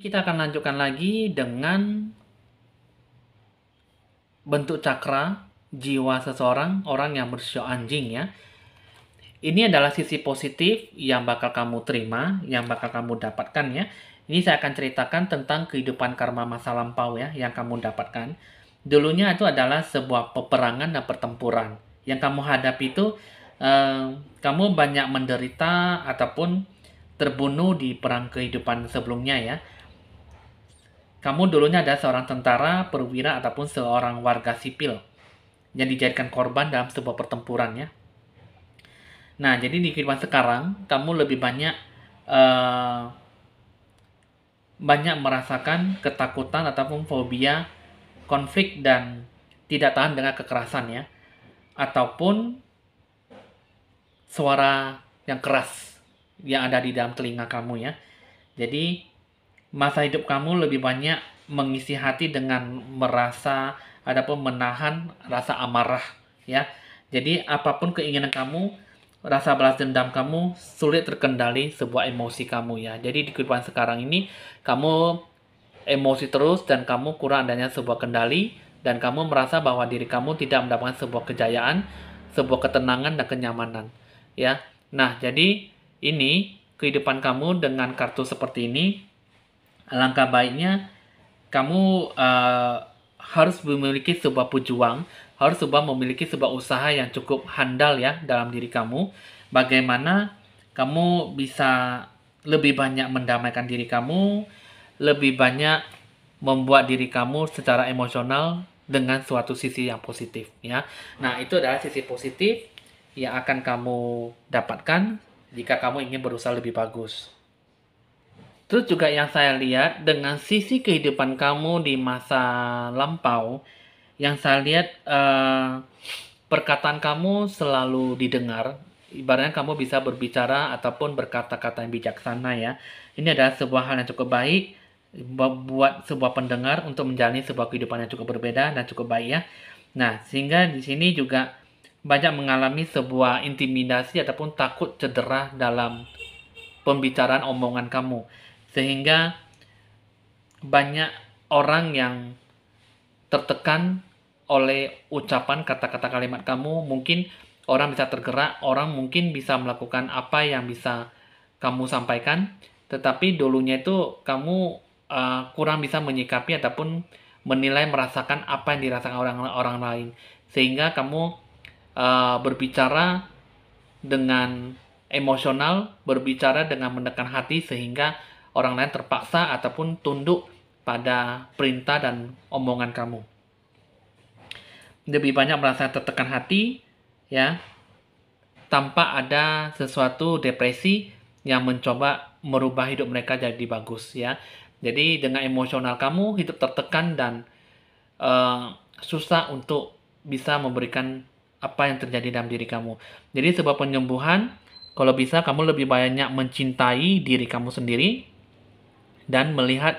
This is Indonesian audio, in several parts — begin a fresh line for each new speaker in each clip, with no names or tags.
Kita akan lanjutkan lagi dengan bentuk cakra jiwa seseorang, orang yang bersio anjing ya. Ini adalah sisi positif yang bakal kamu terima, yang bakal kamu dapatkan ya. Ini saya akan ceritakan tentang kehidupan karma masa lampau ya, yang kamu dapatkan. Dulunya itu adalah sebuah peperangan dan pertempuran. Yang kamu hadapi itu, kamu banyak menderita ataupun terbunuh di perang kehidupan sebelumnya ya. Kamu dulunya adalah seorang tentara, perwira, ataupun seorang warga sipil yang dijadikan korban dalam sebuah pertempuran ya. Nah, jadi di kehidupan sekarang, kamu lebih uh, banyak merasakan ketakutan ataupun fobia, konflik, dan tidak tahan dengan kekerasan ya. Ataupun suara yang keras yang ada di dalam telinga kamu ya. Jadi, masa hidup kamu lebih banyak mengisi hati dengan merasa ataupun menahan rasa amarah ya. Jadi apapun keinginan kamu, rasa balas dendam kamu sulit terkendali sebuah emosi kamu ya. Jadi di kehidupan sekarang ini kamu emosi terus dan kamu kurang adanya sebuah kendali dan kamu merasa bahwa diri kamu tidak mendapatkan sebuah kejayaan, sebuah ketenangan dan kenyamanan ya. Nah, jadi ini kehidupan kamu dengan kartu seperti ini. Alangkah baiknya kamu harus memiliki sebuah pejuang, harus memiliki sebuah usaha yang cukup handal ya dalam diri kamu. Bagaimana kamu bisa lebih banyak mendamaikan diri kamu, lebih banyak membuat diri kamu secara emosional dengan suatu sisi yang positif ya. Nah, itu adalah sisi positif yang akan kamu dapatkan jika kamu ingin berusaha lebih bagus. Terus juga yang saya lihat dengan sisi kehidupan kamu di masa lampau, yang saya lihat perkataan kamu selalu didengar. Ibaratnya kamu bisa berbicara ataupun berkata-kata yang bijaksana ya. Ini adalah sebuah hal yang cukup baik buat sebuah pendengar untuk menjalani sebuah kehidupan yang cukup berbeda dan cukup baik ya. Nah, sehingga di sini juga banyak mengalami sebuah intimidasi ataupun takut cedera dalam pembicaraan omongan kamu. Sehingga banyak orang yang tertekan oleh ucapan kata-kata kalimat kamu. Mungkin orang bisa tergerak, orang mungkin bisa melakukan apa yang bisa kamu sampaikan, tetapi dulunya itu kamu kurang bisa menyikapi ataupun menilai merasakan apa yang dirasakan orang lain. Sehingga kamu berbicara dengan emosional, berbicara dengan menekan hati sehingga orang lain terpaksa ataupun tunduk pada perintah dan omongan kamu. Lebih banyak merasa tertekan hati ya, tanpa ada sesuatu depresi yang mencoba merubah hidup mereka jadi bagus ya. Jadi dengan emosional kamu hidup tertekan dan susah untuk bisa memberikan apa yang terjadi dalam diri kamu. Jadi sebuah penyembuhan, kalau bisa kamu lebih banyak mencintai diri kamu sendiri dan melihat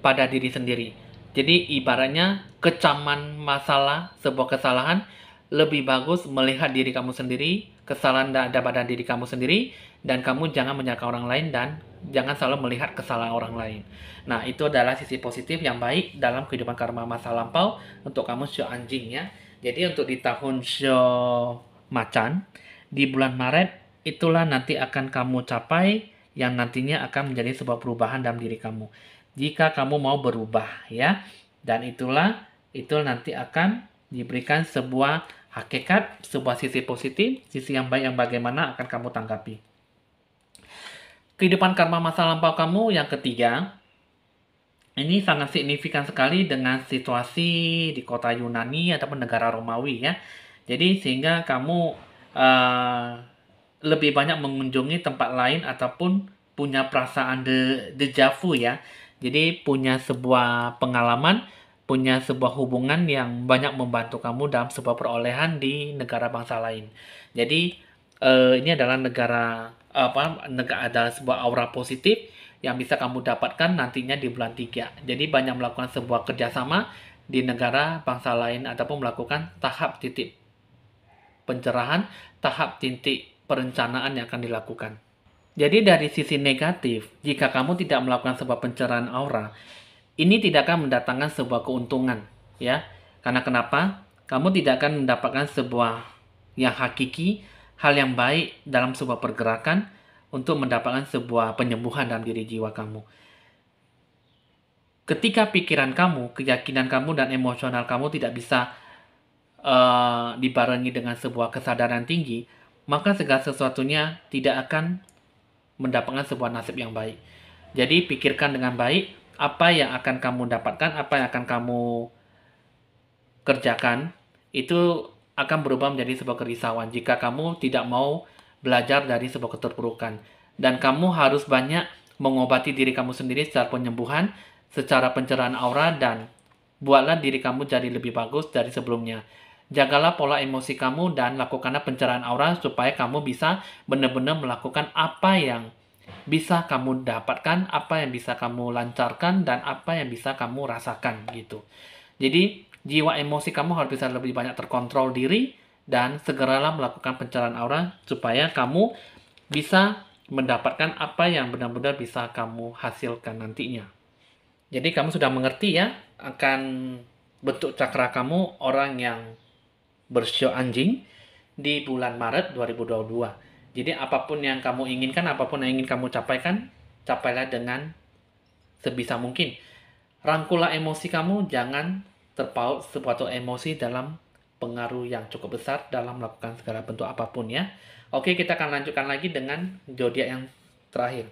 pada diri sendiri. Jadi ibaratnya kecaman masalah, sebuah kesalahan, lebih bagus melihat diri kamu sendiri, kesalahan ada pada diri kamu sendiri, dan kamu jangan menyalahkan orang lain dan jangan selalu melihat kesalahan orang lain. Nah, itu adalah sisi positif yang baik dalam kehidupan karma masa lampau untuk kamu shio anjing ya. Jadi untuk di tahun shio macan, di bulan Maret, itulah nanti akan kamu capai yang nantinya akan menjadi sebuah perubahan dalam diri kamu. Jika kamu mau berubah ya, dan itu nanti akan diberikan sebuah hakikat, sebuah sisi positif, sisi yang baik yang bagaimana akan kamu tanggapi. Kehidupan karma masa lampau kamu yang ketiga, ini sangat signifikan sekali dengan situasi di kota Yunani ataupun negara Romawi ya. Jadi sehingga kamu lebih banyak mengunjungi tempat lain ataupun punya perasaan deja vu ya. Jadi punya sebuah pengalaman, punya sebuah hubungan yang banyak membantu kamu dalam sebuah perolehan di negara bangsa lain. Jadi ini adalah negara adalah sebuah aura positif yang bisa kamu dapatkan nantinya di bulan 3. Jadi banyak melakukan sebuah kerjasama di negara bangsa lain ataupun melakukan tahap titik pencerahan, tahap titik perencanaan yang akan dilakukan. Jadi dari sisi negatif, jika kamu tidak melakukan sebuah pencerahan aura, ini tidak akan mendatangkan sebuah keuntungan, ya. Karena kenapa? Kamu tidak akan mendapatkan sebuah yang hakiki, hal yang baik dalam sebuah pergerakan untuk mendapatkan sebuah penyembuhan dalam diri jiwa kamu. Ketika pikiran kamu, keyakinan kamu, dan emosional kamu tidak bisa dibarengi dengan sebuah kesadaran tinggi, maka segala sesuatunya tidak akan mendapatkan sebuah nasib yang baik. Jadi pikirkan dengan baik apa yang akan kamu dapatkan, apa yang akan kamu kerjakan, itu akan berubah menjadi sebuah kerisauan jika kamu tidak mau belajar dari sebuah keterpurukan. Dan kamu harus banyak mengobati diri kamu sendiri secara penyembuhan, secara pencerahan aura, dan buatlah diri kamu jadi lebih bagus dari sebelumnya. Jagalah pola emosi kamu dan lakukanlah pencerahan aura supaya kamu bisa benar-benar melakukan apa yang bisa kamu dapatkan, apa yang bisa kamu lancarkan, dan apa yang bisa kamu rasakan gitu. Jadi jiwa emosi kamu harus bisa lebih banyak terkontrol diri dan segeralah melakukan pencerahan aura supaya kamu bisa mendapatkan apa yang benar-benar bisa kamu hasilkan nantinya. Jadi kamu sudah mengerti ya akan bentuk cakra kamu orang yang bersio anjing di bulan Maret 2022. Jadi apapun yang kamu inginkan, apapun yang ingin kamu capaikan, capailah dengan sebisa mungkin. Rangkullah emosi kamu, jangan terpaut suatu emosi dalam pengaruh yang cukup besar dalam melakukan segala bentuk apapun ya. Oke, kita akan lanjutkan lagi dengan zodiak yang terakhir.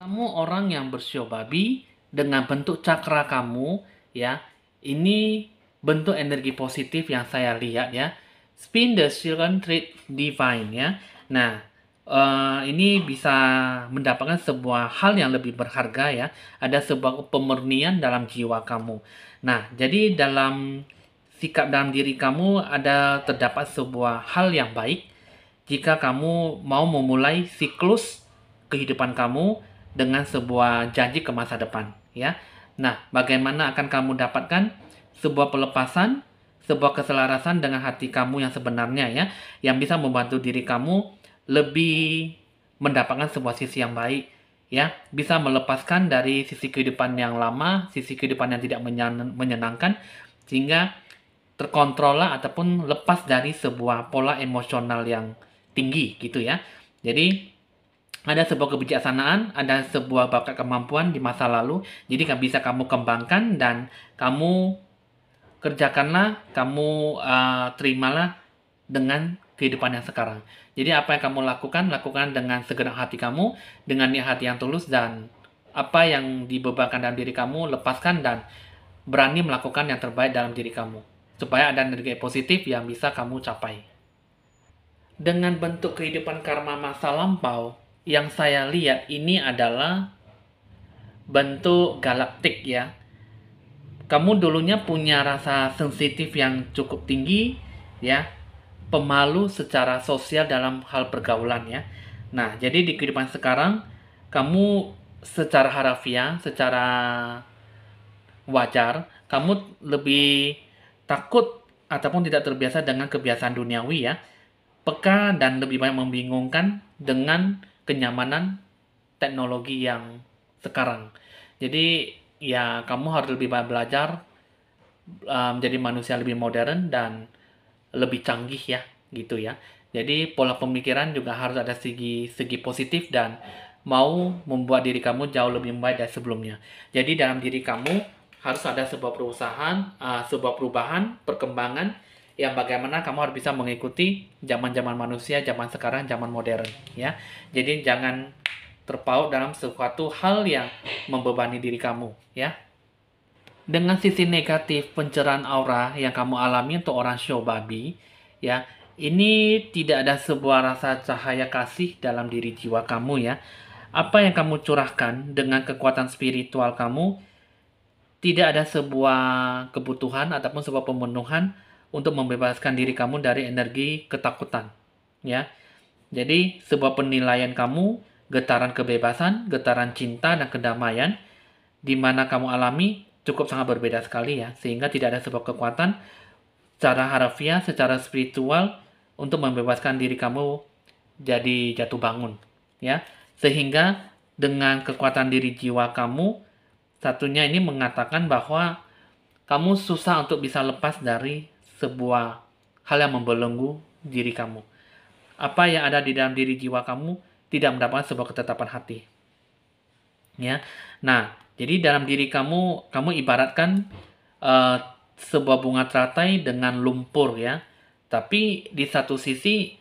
Kamu orang yang bersio babi dengan bentuk cakra kamu ya. Ini bentuk energi positif yang saya lihat ya. Spin the Silken Thread Divine ya. Nah, ini bisa mendapatkan sebuah hal yang lebih berharga ya. Ada sebuah pemurnian dalam jiwa kamu. Nah, jadi dalam sikap dalam diri kamu ada terdapat sebuah hal yang baik jika kamu mau memulai siklus kehidupan kamu dengan sebuah janji ke masa depan ya. Nah, bagaimana akan kamu dapatkan sebuah pelepasan, sebuah keselarasan dengan hati kamu yang sebenarnya ya, yang bisa membantu diri kamu lebih mendapatkan sebuah sisi yang baik ya, bisa melepaskan dari sisi kehidupan yang lama, sisi kehidupan yang tidak menyenangkan, sehingga terkontrol ataupun lepas dari sebuah pola emosional yang tinggi gitu ya. Jadi ada sebuah kebijaksanaan, ada sebuah bakat kemampuan di masa lalu, jadi bisa kamu kembangkan dan kamu kerjakanlah, kamu terimalah dengan kehidupan yang sekarang. Jadi apa yang kamu lakukan dengan segenap hati kamu, dengan niat hati yang tulus, dan apa yang dibebankan dalam diri kamu, lepaskan dan berani melakukan yang terbaik dalam diri kamu. Supaya ada energi positif yang bisa kamu capai. Dengan bentuk kehidupan karma masa lampau, yang saya lihat ini adalah bentuk galaktik ya. Kamu dulunya punya rasa sensitif yang cukup tinggi ya, pemalu secara sosial dalam hal pergaulan ya. Nah, jadi di kehidupan sekarang kamu secara harafiah, secara wajar, kamu lebih takut ataupun tidak terbiasa dengan kebiasaan duniawi ya, peka dan lebih banyak membingungkan dengan kenyamanan teknologi yang sekarang. Jadi ya kamu harus lebih banyak belajar menjadi manusia lebih modern dan lebih canggih ya gitu ya. Jadi pola pemikiran juga harus ada segi positif dan mau membuat diri kamu jauh lebih baik dari sebelumnya. Jadi dalam diri kamu harus ada sebuah perusahaan, sebuah perubahan, perkembangan yang bagaimana kamu harus bisa mengikuti zaman-zaman manusia, zaman sekarang, zaman modern ya. Jadi jangan terpaut dalam sesuatu hal yang membebani diri kamu ya. dengan sisi negatif pencerahan aura yang kamu alami untuk orang show babi, ya, ini tidak ada sebuah rasa cahaya kasih dalam diri jiwa kamu ya. Apa yang kamu curahkan dengan kekuatan spiritual kamu, tidak ada sebuah kebutuhan ataupun sebuah pemenuhan untuk membebaskan diri kamu dari energi ketakutan, ya. Jadi, sebuah penilaian kamu, getaran kebebasan, getaran cinta dan kedamaian di mana kamu alami cukup sangat berbeda sekali ya, sehingga tidak ada sebuah kekuatan secara harfiah, secara spiritual untuk membebaskan diri kamu jadi jatuh bangun, ya. Sehingga dengan kekuatan diri jiwa kamu, satunya ini mengatakan bahwa kamu susah untuk bisa lepas dari sebuah hal yang membelenggu diri kamu. Apa yang ada di dalam diri jiwa kamu tidak mendapatkan sebuah ketetapan hati. Ya. Nah, jadi dalam diri kamu ibaratkan eh, sebuah bunga teratai dengan lumpur ya. Tapi di satu sisi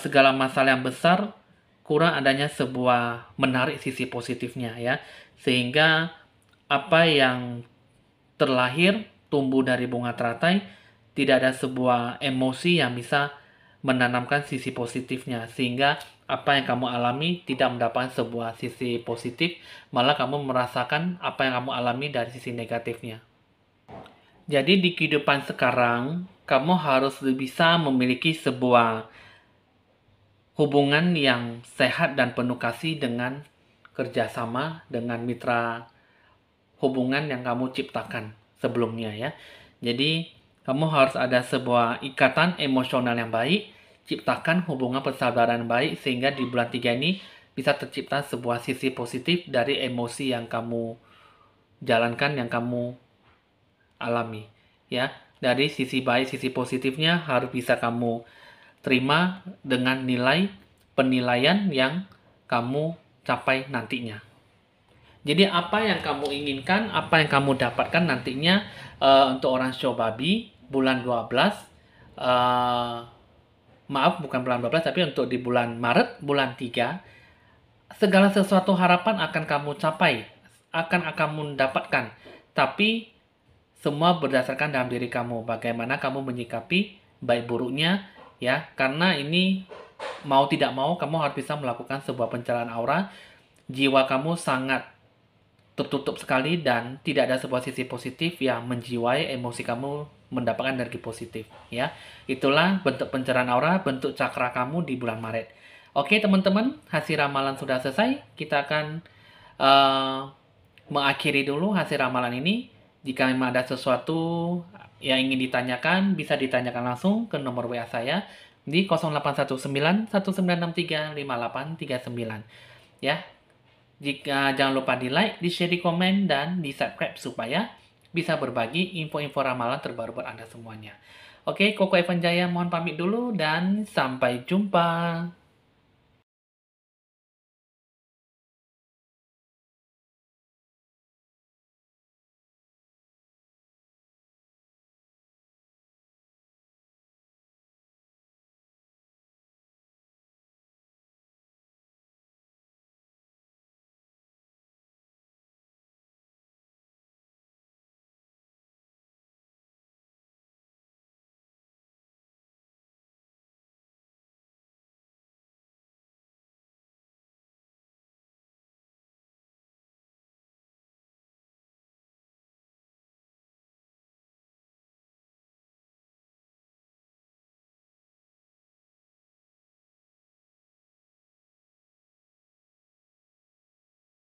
segala masalah yang besar kurang adanya sebuah menarik sisi positifnya ya. Sehingga apa yang terlahir tumbuh dari bunga teratai tidak ada sebuah emosi yang bisa menanamkan sisi positifnya, sehingga apa yang kamu alami tidak mendapatkan sebuah sisi positif, malah kamu merasakan apa yang kamu alami dari sisi negatifnya. Jadi di kehidupan sekarang, kamu harus bisa memiliki sebuah hubungan yang sehat dan penuh kasih dengan kerjasama dengan mitra hubungan yang kamu ciptakan sebelumnya ya. Jadi kamu harus ada sebuah ikatan emosional yang baik, ciptakan hubungan persahabatan yang baik sehingga di bulan 3 ini bisa tercipta sebuah sisi positif dari emosi yang kamu jalankan, yang kamu alami ya. Dari sisi baik, sisi positifnya harus bisa kamu terima dengan nilai penilaian yang kamu capai nantinya. Jadi apa yang kamu inginkan, apa yang kamu dapatkan nantinya untuk orang show babi bulan 12, maaf bukan bulan 12 tapi untuk di bulan Maret, bulan 3, segala sesuatu harapan akan kamu capai, akan kamu dapatkan. Tapi semua berdasarkan dalam diri kamu, bagaimana kamu menyikapi baik buruknya ya, karena ini mau tidak mau kamu harus bisa melakukan sebuah pencerahan aura. Jiwa kamu sangat tertutup sekali dan tidak ada sebuah sisi positif yang menjiwai emosi kamu mendapatkan energi positif ya. Itulah bentuk pencerahan aura, bentuk cakra kamu di bulan Maret. Oke teman-teman, hasil ramalan sudah selesai. Kita akan mengakhiri dulu hasil ramalan ini. Jika memang ada sesuatu yang ingin ditanyakan, bisa ditanyakan langsung ke nomor WA saya di 0819 1963 5839 ya. Jika jangan lupa di like, di share, di komen, dan di subscribe supaya bisa berbagi info-info ramalan terbaru buat Anda semuanya. Oke, Koko Evan Jaya mohon pamit dulu dan sampai jumpa.